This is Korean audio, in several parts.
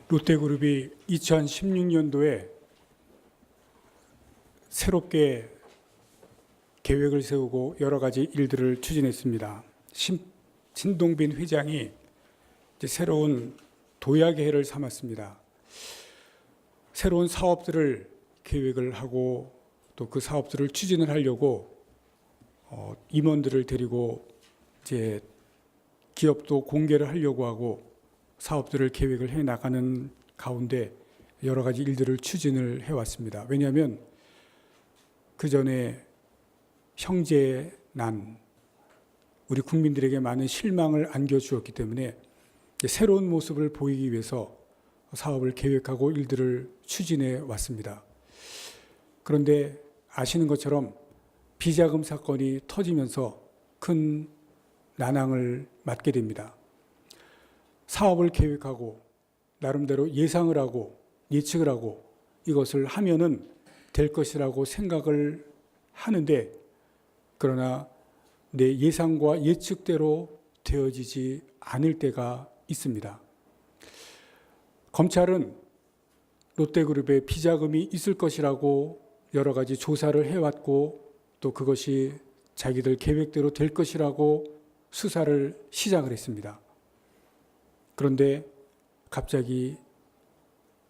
롯데그룹이 2016년도에 새롭게 계획을 세우고 여러 가지 일들을 추진했습니다. 신동빈 회장이 이제 새로운 도약의 해를 삼았습니다. 새로운 사업들을 계획을 하고 또 그 사업들을 추진을 하려고 임원들을 데리고 이제 기업도 공개를 하려고 하고 사업들을 계획을 해 나가는 가운데 여러 가지 일들을 추진을 해왔습니다. 왜냐하면 그 전에 형제난 우리 국민들에게 많은 실망을 안겨주었기 때문에 새로운 모습을 보이기 위해서 사업을 계획하고 일들을 추진해 왔습니다. 그런데 아시는 것처럼 비자금 사건이 터지면서 큰 난항을 맞게 됩니다. 사업을 계획하고 나름대로 예상을 하고 예측을 하고 이것을 하면은 될 것이라고 생각을 하는데 그러나 내 예상과 예측대로 되어지지 않을 때가 있습니다. 검찰은 롯데그룹에 비자금이 있을 것이라고 여러 가지 조사를 해왔고 또 그것이 자기들 계획대로 될 것이라고 수사를 시작을 했습니다. 그런데 갑자기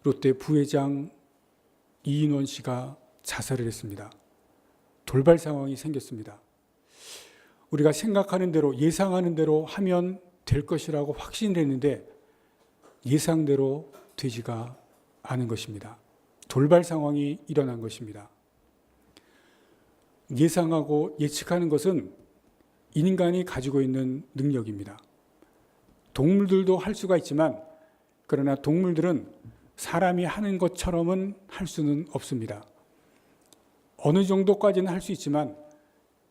롯데 부회장 이인원 씨가 자살을 했습니다. 돌발 상황이 생겼습니다. 우리가 생각하는 대로 예상하는 대로 하면 될 것이라고 확신을 했는데 예상대로 되지가 않은 것입니다. 돌발 상황이 일어난 것입니다. 예상하고 예측하는 것은 인간이 가지고 있는 능력입니다. 동물들도 할 수가 있지만 그러나 동물들은 사람이 하는 것처럼은 할 수는 없습니다. 어느 정도까지는 할 수 있지만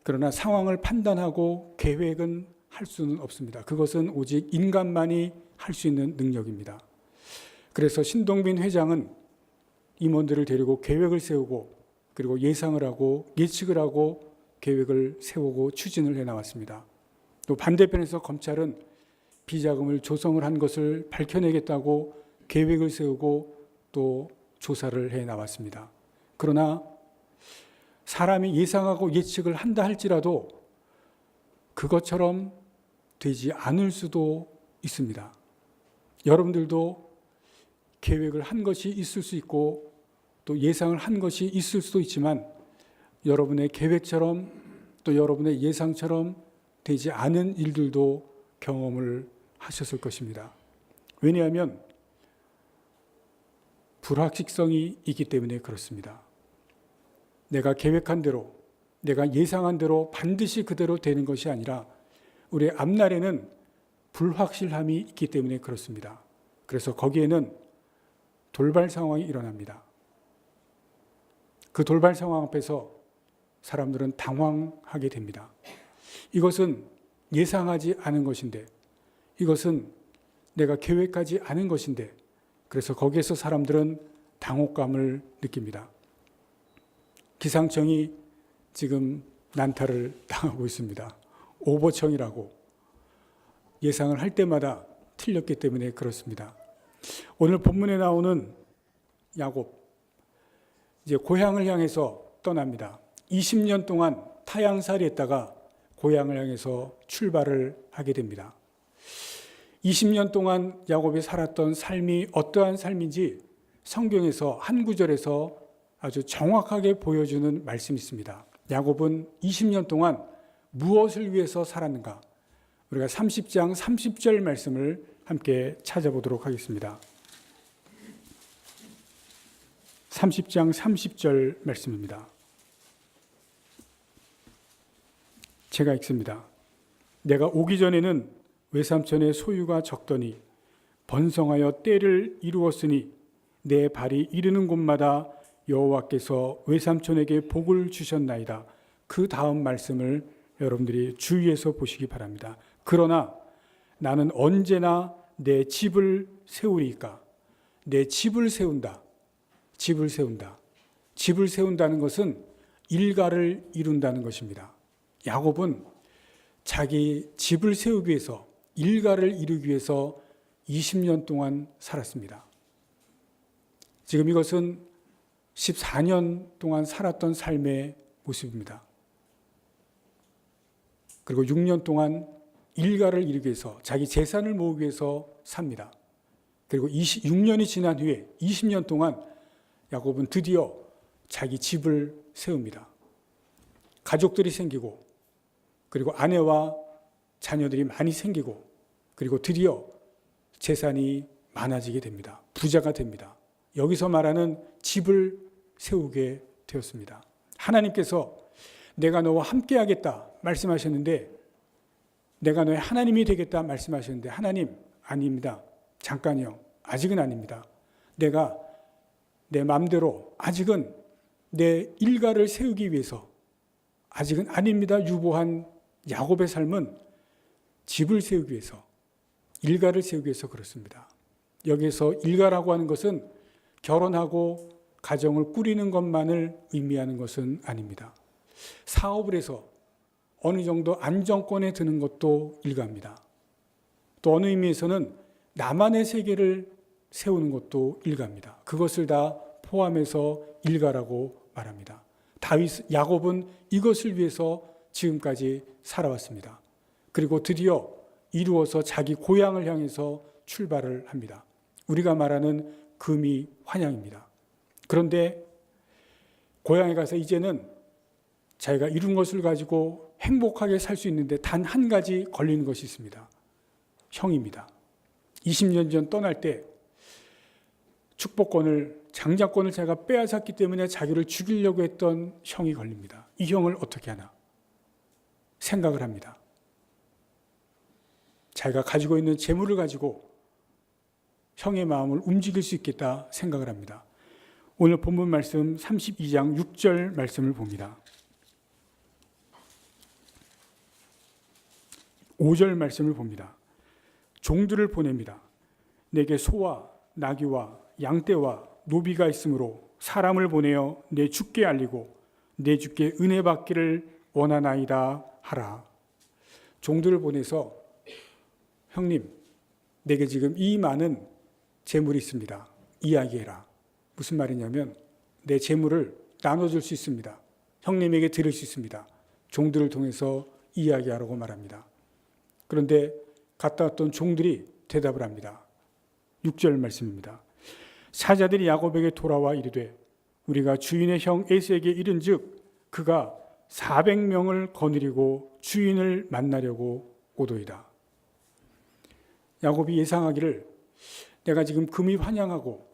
그러나 상황을 판단하고 계획은 할 수는 없습니다. 그것은 오직 인간만이 할 수 있는 능력입니다. 그래서 신동빈 회장은 임원들을 데리고 계획을 세우고 그리고 예상을 하고 예측을 하고 계획을 세우고 추진을 해나왔습니다. 또 반대편에서 검찰은 비자금을 조성을 한 것을 밝혀내겠다고 계획을 세우고 또 조사를 해나왔습니다. 그러나 사람이 예상하고 예측을 한다 할지라도 그것처럼 되지 않을 수도 있습니다. 여러분들도 계획을 한 것이 있을 수 있고 또 예상을 한 것이 있을 수도 있지만 여러분의 계획처럼 또 여러분의 예상처럼 되지 않은 일들도 경험을 하셨을 것입니다. 왜냐하면 불확실성이 있기 때문에 그렇습니다. 내가 계획한 대로, 내가 예상한 대로 반드시 그대로 되는 것이 아니라 우리의 앞날에는 불확실함이 있기 때문에 그렇습니다. 그래서 거기에는 돌발 상황이 일어납니다. 그 돌발 상황 앞에서 사람들은 당황하게 됩니다. 이것은 예상하지 않은 것인데, 이것은 내가 계획하지 않은 것인데, 그래서 거기에서 사람들은 당혹감을 느낍니다. 기상청이 지금 난타를 당하고 있습니다. 오보청이라고 예상을 할 때마다 틀렸기 때문에 그렇습니다. 오늘 본문에 나오는 야곱, 이제 고향을 향해서 떠납니다. 20년 동안 타향살이 했다가 고향을 향해서 출발을 하게 됩니다. 20년 동안 야곱이 살았던 삶이 어떠한 삶인지 성경에서 한 구절에서 아주 정확하게 보여주는 말씀이 있습니다. 야곱은 20년 동안 무엇을 위해서 살았는가? 우리가 30장 30절 말씀을 함께 찾아보도록 하겠습니다. 30장 30절 말씀입니다. 제가 읽습니다. 내가 오기 전에는 외삼촌의 소유가 적더니 번성하여 때를 이루었으니 내 발이 이르는 곳마다 여호와께서 외삼촌에게 복을 주셨나이다. 그 다음 말씀을 여러분들이 주의해서 보시기 바랍니다. 그러나 나는 언제나 내 집을 세우리까? 내 집을 세운다. 집을 세운다. 집을 세운다는 것은 일가를 이룬다는 것입니다. 야곱은 자기 집을 세우기 위해서 일가를 이루기 위해서 20년 동안 살았습니다. 지금 이것은 14년 동안 살았던 삶의 모습입니다. 그리고 6년 동안 일가를 이루기 위해서 자기 재산을 모으기 위해서 삽니다. 그리고 6년이 지난 후에 20년 동안 야곱은 드디어 자기 집을 세웁니다. 가족들이 생기고, 그리고 아내와 자녀들이 많이 생기고, 그리고 드디어 재산이 많아지게 됩니다. 부자가 됩니다. 여기서 말하는 집을 세우게 되었습니다. 하나님께서 내가 너와 함께 하겠다 말씀하셨는데, 내가 너의 하나님이 되겠다 말씀하셨는데, 하나님 아닙니다. 잠깐요. 아직은 아닙니다. 내가 내 마음대로 아직은 내 일가를 세우기 위해서 아직은 아닙니다. 유보한 야곱의 삶은 집을 세우기 위해서, 일가를 세우기 위해서 그렇습니다. 여기서 일가라고 하는 것은 결혼하고 가정을 꾸리는 것만을 의미하는 것은 아닙니다. 사업을 해서 어느 정도 안정권에 드는 것도 일가입니다. 또 어느 의미에서는 나만의 세계를 세우는 것도 일가입니다. 그것을 다 포함해서 일가라고 말합니다. 야곱은 이것을 위해서 지금까지 살아왔습니다. 그리고 드디어 이루어서 자기 고향을 향해서 출발을 합니다. 우리가 말하는 금이 환양입니다. 그런데 고향에 가서 이제는 자기가 이룬 것을 가지고 행복하게 살 수 있는데 단 한 가지 걸리는 것이 있습니다. 형입니다. 20년 전 떠날 때 축복권을, 장자권을 자기가 빼앗았기 때문에 자기를 죽이려고 했던 형이 걸립니다. 이 형을 어떻게 하나 생각을 합니다. 자기가 가지고 있는 재물을 가지고 형의 마음을 움직일 수 있겠다 생각을 합니다. 오늘 본문 말씀 32장 6절 말씀을 봅니다. 5절 말씀을 봅니다. 종들을 보냅니다. 내게 소와 나귀와 양떼와 노비가 있으므로 사람을 보내어 내 주께 알리고 내 주께 은혜 받기를 원하나이다 하라. 종들을 보내서 형님, 내게 지금 이 많은 재물이 있습니다. 이야기해라. 무슨 말이냐면 내 재물을 나눠줄 수 있습니다. 형님에게 드릴 수 있습니다. 종들을 통해서 이야기하라고 말합니다. 그런데 갔다 왔던 종들이 대답을 합니다. 6절 말씀입니다. 사자들이 야곱에게 돌아와 이르되 우리가 주인의 형 에서에게 이른즉 그가 400명을 거느리고 주인을 만나려고 오도이다. 야곱이 예상하기를 내가 지금 금이 환양하고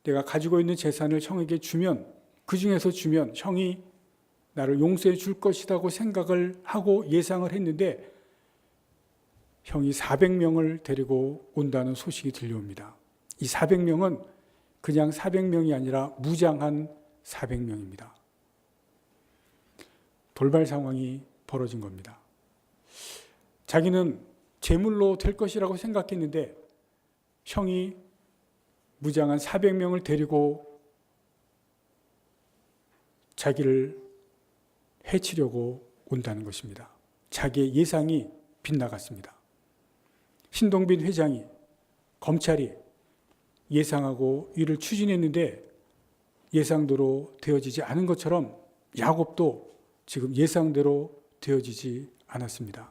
내가 가지고 있는 재산을 형에게 주면, 그 중에서 주면 형이 나를 용서해 줄 것이라고 생각을 하고 예상을 했는데 형이 400명을 데리고 온다는 소식이 들려옵니다. 이 400명은 그냥 400명이 아니라 무장한 400명입니다. 돌발 상황이 벌어진 겁니다. 자기는 제물로 될 것이라고 생각했는데 형이 무장한 400명을 데리고 자기를 해치려고 온다는 것입니다. 자기의 예상이 빗나갔습니다. 신동빈 회장이, 검찰이 예상하고 이를 추진했는데 예상대로 되어지지 않은 것처럼 야곱도 지금 예상대로 되어지지 않았습니다.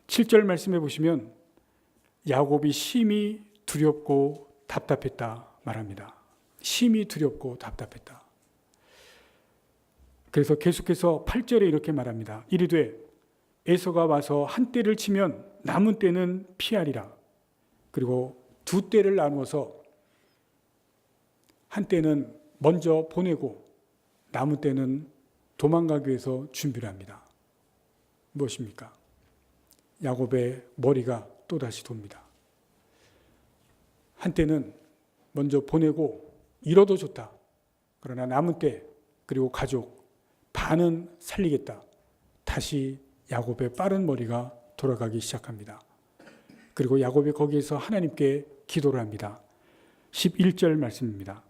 7절 말씀해 보시면 야곱이 심히 두렵고 답답했다 말합니다. 심히 두렵고 답답했다. 그래서 계속해서 8절에 이렇게 말합니다. 이르되 에서가 와서 한 떼를 치면 남은 떼는 피하리라. 그리고 두 떼를 나누어서 한 떼는 먼저 보내고 남은 떼는 도망가기 위해서 준비를 합니다. 무엇입니까? 야곱의 머리가 또다시 돕니다. 한 떼는 먼저 보내고 잃어도 좋다. 그러나 남은 떼 그리고 가족 반은 살리겠다. 다시 야곱의 빠른 머리가 돌아가기 시작합니다. 그리고 야곱이 거기에서 하나님께 기도를 합니다. 11절 말씀입니다.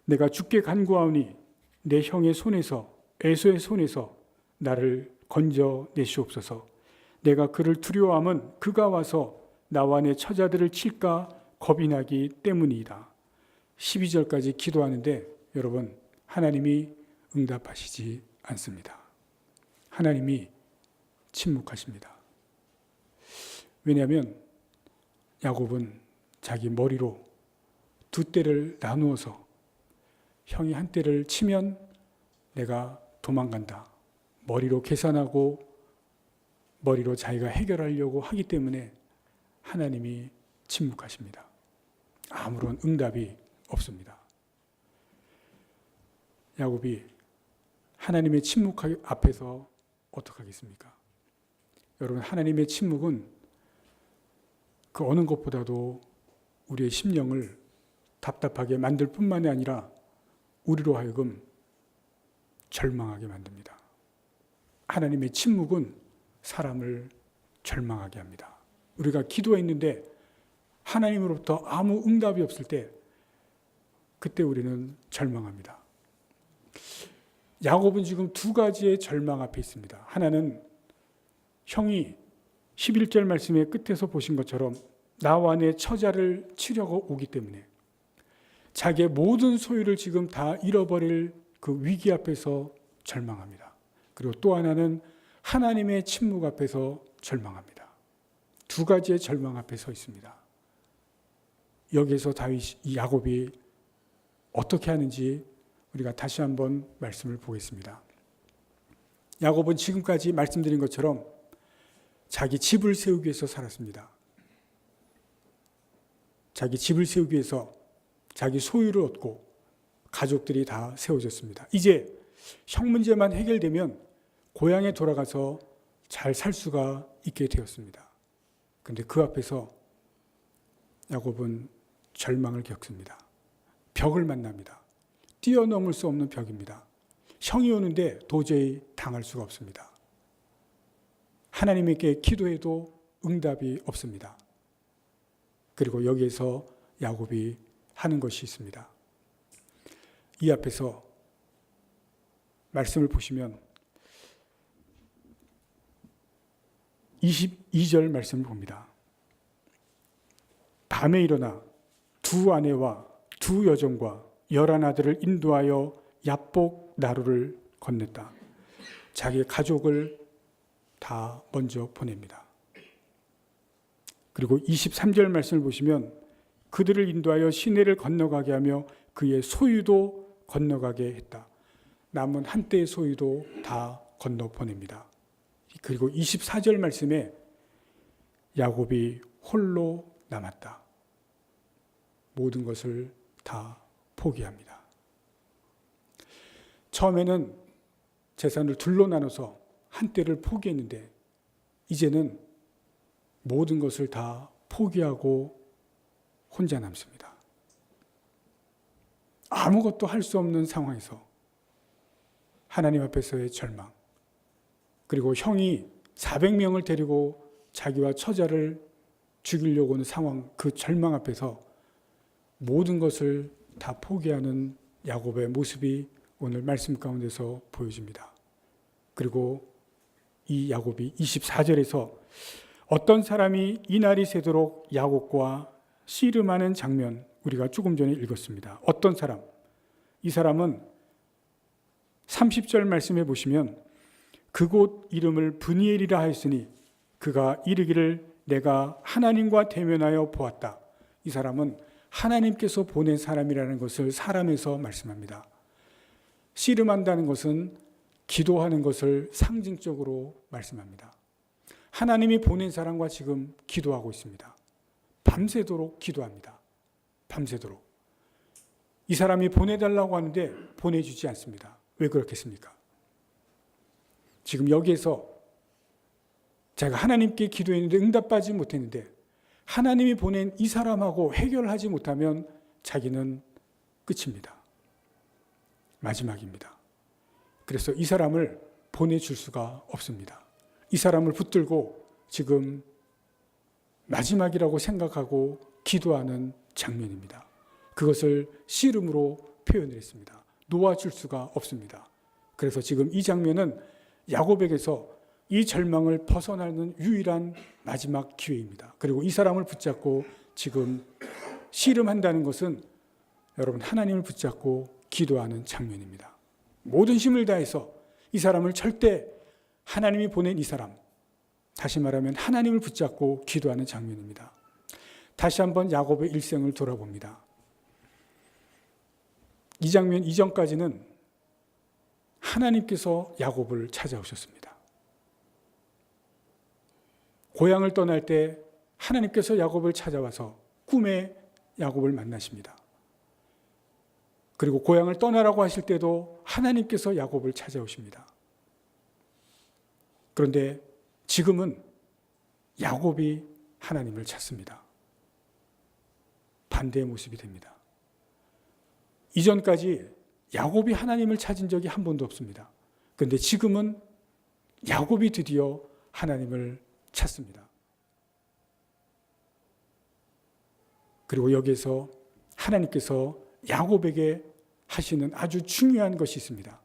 내가 주께 간구하오니 내 형의 손에서 에서의 손에서 나를 건져 내시옵소서. 내가 그를 두려워함은 그가 와서 나와 내 처자들을 칠까 겁이 나기 때문이다. 12절까지 기도하는데 여러분, 하나님이 응답하시지 않습니다. 하나님이 침묵하십니다. 왜냐하면 야곱은 자기 머리로 두 떼를 나누어서 형이 한 떼를 치면 내가 도망간다. 머리로 계산하고 머리로 자기가 해결하려고 하기 때문에 하나님이 침묵하십니다. 아무런 응답이 없습니다. 야곱이 하나님의 침묵 앞에서 어떡하겠습니까? 여러분, 하나님의 침묵은 그 어느 것보다도 우리의 심령을 답답하게 만들 뿐만이 아니라 우리로 하여금 절망하게 만듭니다. 하나님의 침묵은 사람을 절망하게 합니다. 우리가 기도했는데 하나님으로부터 아무 응답이 없을 때 그때 우리는 절망합니다. 야곱은 지금 두 가지의 절망 앞에 있습니다. 하나는 형이 11절 말씀의 끝에서 보신 것처럼 나와 내 처자를 치려고 오기 때문에 자기의 모든 소유를 지금 다 잃어버릴 그 위기 앞에서 절망합니다. 그리고 또 하나는 하나님의 침묵 앞에서 절망합니다. 두 가지의 절망 앞에 서 있습니다. 여기에서 야곱이 어떻게 하는지 우리가 다시 한번 말씀을 보겠습니다. 야곱은 지금까지 말씀드린 것처럼 자기 집을 세우기 위해서 살았습니다. 자기 집을 세우기 위해서 자기 소유를 얻고 가족들이 다 세워졌습니다. 이제 형 문제만 해결되면 고향에 돌아가서 잘 살 수가 있게 되었습니다. 그런데 그 앞에서 야곱은 절망을 겪습니다. 벽을 만납니다. 뛰어넘을 수 없는 벽입니다. 형이 오는데 도저히 당할 수가 없습니다. 하나님께 기도해도 응답이 없습니다. 그리고 여기에서 야곱이 하는 것이 있습니다. 이 앞에서 말씀을 보시면 22절 말씀을 봅니다. 밤에 일어나 두 아내와 두 여종과 11아들을 인도하여 야복 나루를 건넸다. 자기 가족을 다 먼저 보냅니다. 그리고 23절 말씀을 보시면 그들을 인도하여 시내를 건너가게 하며 그의 소유도 건너가게 했다. 남은 한때의 소유도 다 건너 보냅니다. 그리고 24절 말씀에 야곱이 홀로 남았다. 모든 것을 다 포기합니다. 처음에는 재산을 둘로 나눠서 한때를 포기했는데 이제는 모든 것을 다 포기하고 혼자 남습니다. 아무것도 할 수 없는 상황에서 하나님 앞에서의 절망, 그리고 형이 400명을 데리고 자기와 처자를 죽이려고 하는 상황, 그 절망 앞에서 모든 것을 다 포기하는 야곱의 모습이 오늘 말씀 가운데서 보여집니다. 그리고 이 야곱이 24절에서 어떤 사람이 이날이 새도록 야곱과 씨름하는 장면, 우리가 조금 전에 읽었습니다. 어떤 사람? 이 사람은 30절 말씀해 보시면 그곳 이름을 브니엘이라 하였으니 그가 이르기를 내가 하나님과 대면하여 보았다. 이 사람은 하나님께서 보낸 사람이라는 것을 사람에서 말씀합니다. 씨름한다는 것은 기도하는 것을 상징적으로 말씀합니다. 하나님이 보낸 사람과 지금 기도하고 있습니다. 밤새도록 기도합니다. 밤새도록. 이 사람이 보내달라고 하는데 보내주지 않습니다. 왜 그렇겠습니까? 지금 여기에서 제가 하나님께 기도했는데 응답받지 못했는데 하나님이 보낸 이 사람하고 해결하지 못하면 자기는 끝입니다. 마지막입니다. 그래서 이 사람을 보내줄 수가 없습니다. 이 사람을 붙들고 지금 마지막이라고 생각하고 기도하는 장면입니다. 그것을 씨름으로 표현을 했습니다. 놓아줄 수가 없습니다. 그래서 지금 이 장면은 야곱에게서 이 절망을 벗어나는 유일한 마지막 기회입니다. 그리고 이 사람을 붙잡고 지금 씨름한다는 것은 여러분, 하나님을 붙잡고 기도하는 장면입니다. 모든 힘을 다해서 이 사람을 절대 하나님이 보낸 이 사람, 다시 말하면 하나님을 붙잡고 기도하는 장면입니다. 다시 한번 야곱의 일생을 돌아봅니다. 이 장면 이전까지는 하나님께서 야곱을 찾아오셨습니다. 고향을 떠날 때 하나님께서 야곱을 찾아와서 꿈에 야곱을 만나십니다. 그리고 고향을 떠나라고 하실 때도 하나님께서 야곱을 찾아오십니다. 그런데 지금은 야곱이 하나님을 찾습니다. 반대의 모습이 됩니다. 이전까지 야곱이 하나님을 찾은 적이 한 번도 없습니다. 그런데 지금은 야곱이 드디어 하나님을 찾습니다. 그리고 여기에서 하나님께서 야곱에게 하시는 아주 중요한 것이 있습니다.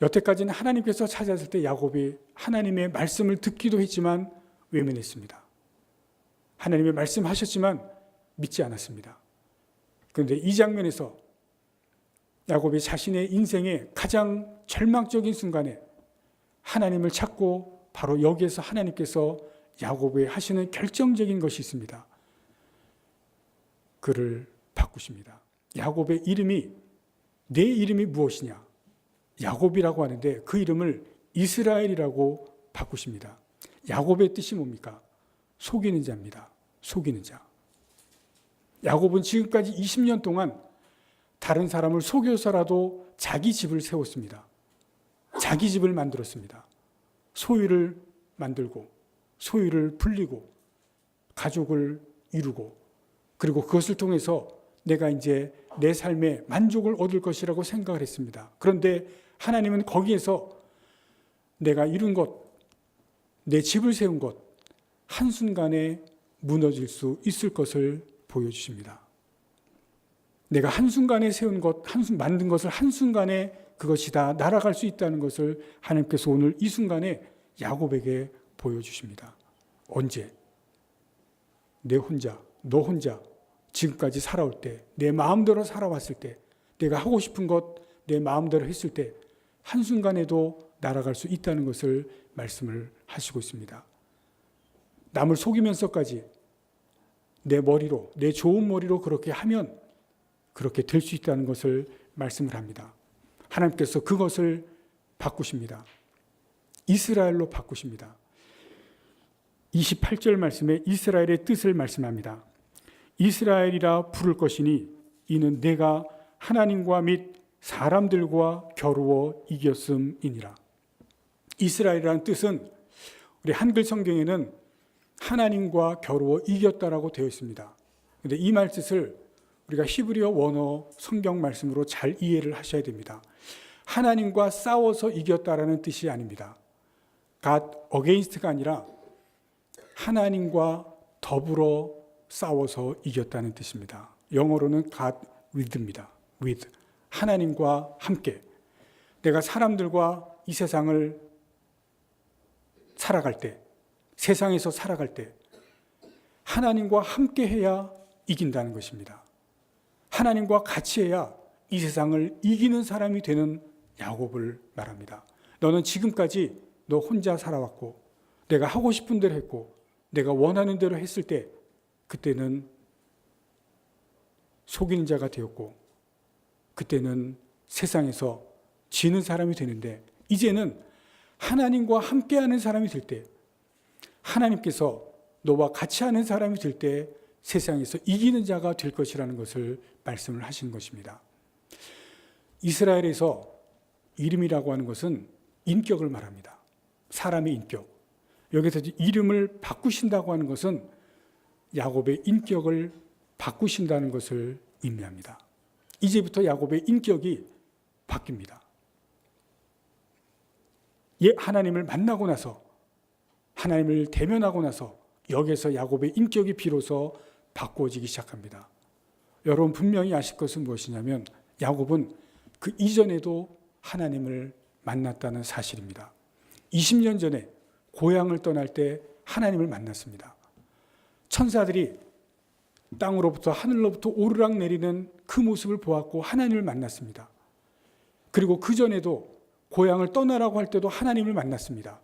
여태까지는 하나님께서 찾았을 때 야곱이 하나님의 말씀을 듣기도 했지만 외면했습니다. 하나님의 말씀하셨지만 믿지 않았습니다. 그런데 이 장면에서 야곱이 자신의 인생의 가장 절망적인 순간에 하나님을 찾고 바로 여기에서 하나님께서 야곱에 하시는 결정적인 것이 있습니다. 그를 바꾸십니다. 야곱의 이름이, 내 이름이 무엇이냐? 야곱이라고 하는데 그 이름을 이스라엘이라고 바꾸십니다. 야곱의 뜻이 뭡니까? 속이는 자입니다. 속이는 자. 야곱은 지금까지 20년 동안 다른 사람을 속여서라도 자기 집을 세웠습니다. 자기 집을 만들었습니다. 소유를 만들고 소유를 불리고 가족을 이루고 그리고 그것을 통해서 내가 이제 내 삶에 만족을 얻을 것이라고 생각을 했습니다. 그런데 하나님은 거기에서 내가 이룬 것, 내 집을 세운 것, 한순간에 무너질 수 있을 것을 보여주십니다. 내가 한순간에 세운 것, 만든 것을 한순간에 그것이 다 날아갈 수 있다는 것을 하나님께서 오늘 이 순간에 야곱에게 보여주십니다. 언제? 내 혼자, 너 혼자 지금까지 살아올 때, 내 마음대로 살아왔을 때, 내가 하고 싶은 것 내 마음대로 했을 때 한순간에도 날아갈 수 있다는 것을 말씀을 하시고 있습니다. 남을 속이면서까지 내 머리로, 내 좋은 머리로 그렇게 하면 그렇게 될 수 있다는 것을 말씀을 합니다. 하나님께서 그것을 바꾸십니다. 이스라엘로 바꾸십니다. 28절 말씀에 이스라엘의 뜻을 말씀합니다. 이스라엘이라 부를 것이니 이는 내가 하나님과 및 사람들과 겨루어 이겼음이니라. 이스라엘이라는 뜻은 우리 한글 성경에는 하나님과 겨루어 이겼다라고 되어 있습니다. 그런데 이 말뜻을 우리가 히브리어 원어 성경 말씀으로 잘 이해를 하셔야 됩니다. 하나님과 싸워서 이겼다라는 뜻이 아닙니다. God against가 아니라 하나님과 더불어 싸워서 이겼다는 뜻입니다. 영어로는 God with입니다. with. 하나님과 함께. 내가 사람들과 이 세상을 살아갈 때, 세상에서 살아갈 때 하나님과 함께 해야 이긴다는 것입니다. 하나님과 같이 해야 이 세상을 이기는 사람이 되는 야곱을 말합니다. 너는 지금까지 너 혼자 살아왔고 내가 하고 싶은 대로 했고 내가 원하는 대로 했을 때 그때는 속이는 자가 되었고 그때는 세상에서 지는 사람이 되는데 이제는 하나님과 함께하는 사람이 될 때 하나님께서 너와 같이 하는 사람이 될 때 세상에서 이기는 자가 될 것이라는 것을 말씀을 하신 것입니다. 이스라엘에서 이름이라고 하는 것은 인격을 말합니다. 사람의 인격. 여기서 이름을 바꾸신다고 하는 것은 야곱의 인격을 바꾸신다는 것을 의미합니다. 이제부터 야곱의 인격이 바뀝니다. 하나님을 만나고 나서 하나님을 대면하고 나서 여기에서 야곱의 인격이 비로소 바꾸어지기 시작합니다. 여러분 분명히 아실 것은 무엇이냐면 야곱은 그 이전에도 하나님을 만났다는 사실입니다. 20년 전에 고향을 떠날 때 하나님을 만났습니다. 천사들이 땅으로부터 하늘로부터 오르락 내리는 그 모습을 보았고 하나님을 만났습니다. 그리고 그 전에도 고향을 떠나라고 할 때도 하나님을 만났습니다.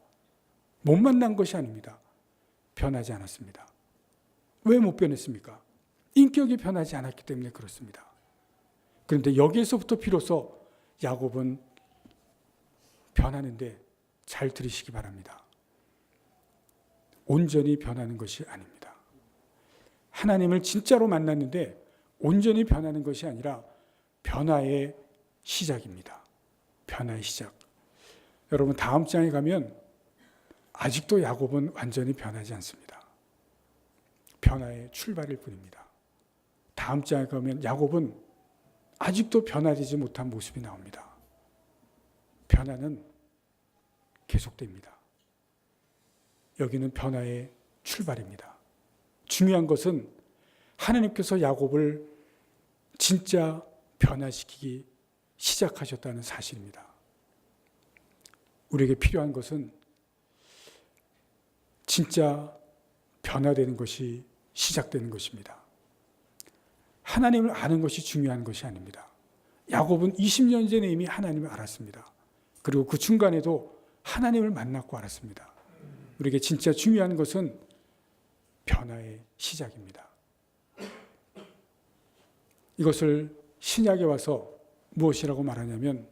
못 만난 것이 아닙니다. 변하지 않았습니다. 왜 못 변했습니까? 인격이 변하지 않았기 때문에 그렇습니다. 그런데 여기에서부터 비로소 야곱은 변하는데 잘 들으시기 바랍니다. 온전히 변하는 것이 아닙니다. 하나님을 진짜로 만났는데 온전히 변하는 것이 아니라 변화의 시작입니다. 변화의 시작. 여러분 다음 장에 가면 아직도 야곱은 완전히 변하지 않습니다. 변화의 출발일 뿐입니다. 다음 장에 가면 야곱은 아직도 변화되지 못한 모습이 나옵니다. 변화는 계속됩니다. 여기는 변화의 출발입니다. 중요한 것은 하나님께서 야곱을 진짜 변화시키기 시작하셨다는 사실입니다. 우리에게 필요한 것은 진짜 변화되는 것이 시작되는 것입니다. 하나님을 아는 것이 중요한 것이 아닙니다. 야곱은 20년 전에 이미 하나님을 알았습니다. 그리고 그 중간에도 하나님을 만났고 알았습니다. 우리에게 진짜 중요한 것은 변화의 시작입니다. 이것을 신약에 와서 무엇이라고 말하냐면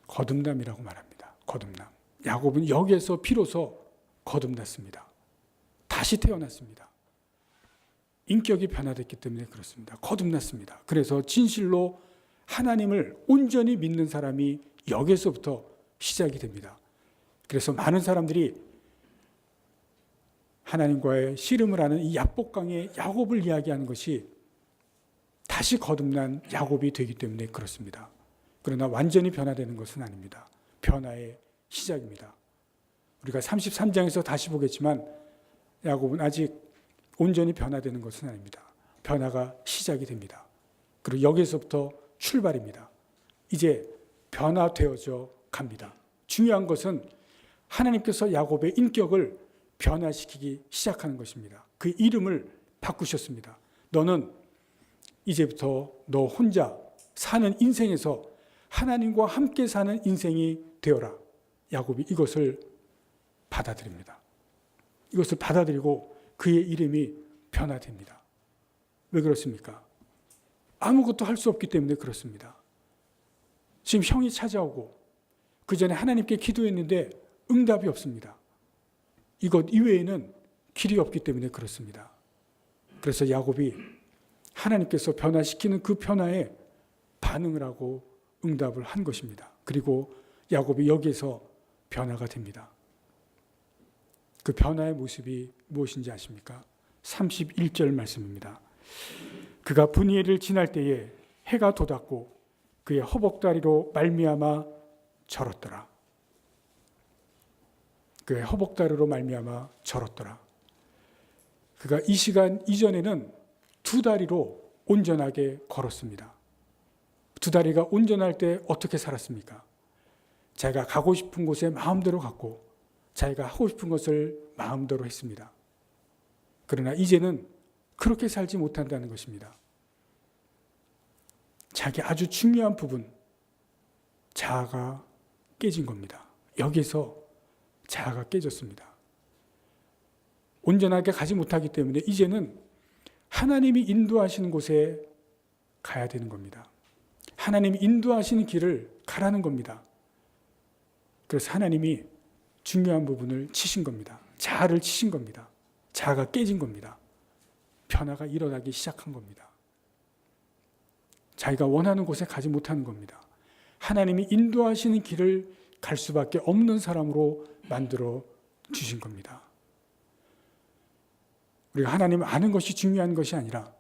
거듭남이라고 말합니다. 거듭남. 야곱은 여기에서 비로소 거듭났습니다. 다시 태어났습니다. 인격이 변화됐기 때문에 그렇습니다. 거듭났습니다. 그래서 진실로 하나님을 온전히 믿는 사람이 여기에서부터 시작이 됩니다. 그래서 많은 사람들이 하나님과의 씨름을 하는 이 야복강의 야곱을 이야기하는 것이 다시 거듭난 야곱이 되기 때문에 그렇습니다. 그러나 완전히 변화되는 것은 아닙니다. 변화의 시작입니다. 우리가 33장에서 다시 보겠지만 야곱은 아직 온전히 변화되는 것은 아닙니다. 변화가 시작이 됩니다. 그리고 여기서부터 출발입니다. 이제 변화되어져 갑니다. 중요한 것은 하나님께서 야곱의 인격을 변화시키기 시작하는 것입니다. 그 이름을 바꾸셨습니다. 너는 이제부터 너 혼자 사는 인생에서 하나님과 함께 사는 인생이 되어라. 야곱이 이것을 받아들입니다. 이것을 받아들이고 그의 이름이 변화됩니다. 왜 그렇습니까? 아무것도 할 수 없기 때문에 그렇습니다. 지금 형이 찾아오고 그 전에 하나님께 기도했는데 응답이 없습니다. 이것 이외에는 길이 없기 때문에 그렇습니다. 그래서 야곱이 하나님께서 변화시키는 그 변화에 반응을 하고 응답을 한 것입니다. 그리고 야곱이 여기에서 변화가 됩니다. 그 변화의 모습이 무엇인지 아십니까? 31절 말씀입니다. 그가 분이엘을 지날 때에 해가 돋았고 그의 허벅다리로 말미암아 절었더라. 그의 허벅다리로 말미암아 절었더라. 그가 이 시간 이전에는 두 다리로 온전하게 걸었습니다. 두 다리가 온전할 때 어떻게 살았습니까? 자기가 가고 싶은 곳에 마음대로 갔고 자기가 하고 싶은 것을 마음대로 했습니다. 그러나 이제는 그렇게 살지 못한다는 것입니다. 자기 아주 중요한 부분, 자아가 깨진 겁니다. 여기서 자아가 깨졌습니다. 온전하게 가지 못하기 때문에 이제는 하나님이 인도하시는 곳에 가야 되는 겁니다. 하나님이 인도하시는 길을 가라는 겁니다. 그래서 하나님이 중요한 부분을 치신 겁니다. 자아를 치신 겁니다. 자아가 깨진 겁니다. 변화가 일어나기 시작한 겁니다. 자기가 원하는 곳에 가지 못하는 겁니다. 하나님이 인도하시는 길을 갈 수밖에 없는 사람으로 만들어 주신 겁니다. 우리가 하나님을 아는 것이 중요한 것이 아니라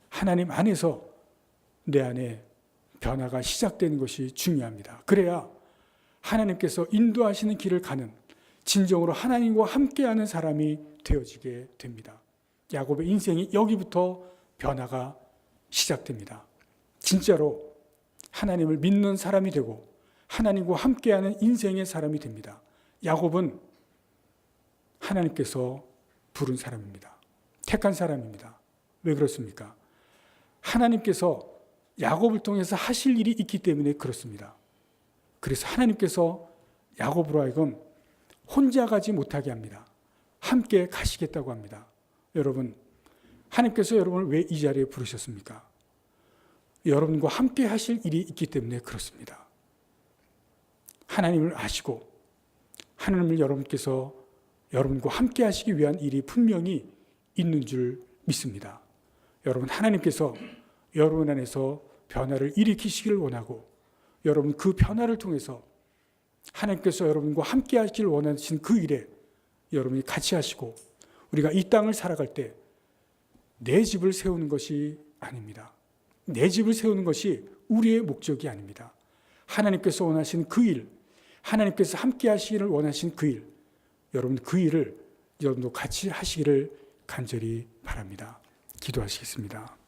하나님 안에서 내 안에 변화가 시작되는 것이 중요합니다. 그래야 하나님께서 인도하시는 길을 가는 진정으로 하나님과 함께하는 사람이 되어지게 됩니다. 야곱의 인생이 여기부터 변화가 시작됩니다. 진짜로 하나님을 믿는 사람이 되고 하나님과 함께하는 인생의 사람이 됩니다. 야곱은 하나님께서 부른 사람입니다. 택한 사람입니다. 왜 그렇습니까? 하나님께서 야곱을 통해서 하실 일이 있기 때문에 그렇습니다. 그래서 하나님께서 야곱으로 하여금 혼자 가지 못하게 합니다. 함께 가시겠다고 합니다. 여러분, 하나님께서 여러분을 왜 이 자리에 부르셨습니까? 여러분과 함께 하실 일이 있기 때문에 그렇습니다. 하나님을 아시고 하나님을 여러분께서 여러분과 함께 하시기 위한 일이 분명히 있는 줄 믿습니다. 여러분, 하나님께서 여러분 안에서 변화를 일으키시기를 원하고 여러분 그 변화를 통해서 하나님께서 여러분과 함께 하시기를 원하신 그 일에 여러분이 같이 하시고 우리가 이 땅을 살아갈 때 내 집을 세우는 것이 아닙니다. 내 집을 세우는 것이 우리의 목적이 아닙니다. 하나님께서 원하시는 그 일, 하나님께서 함께 하시기를 원하신 그 일, 여러분 그 일을 여러분도 같이 하시기를 간절히 바랍니다. 기도하시겠습니다.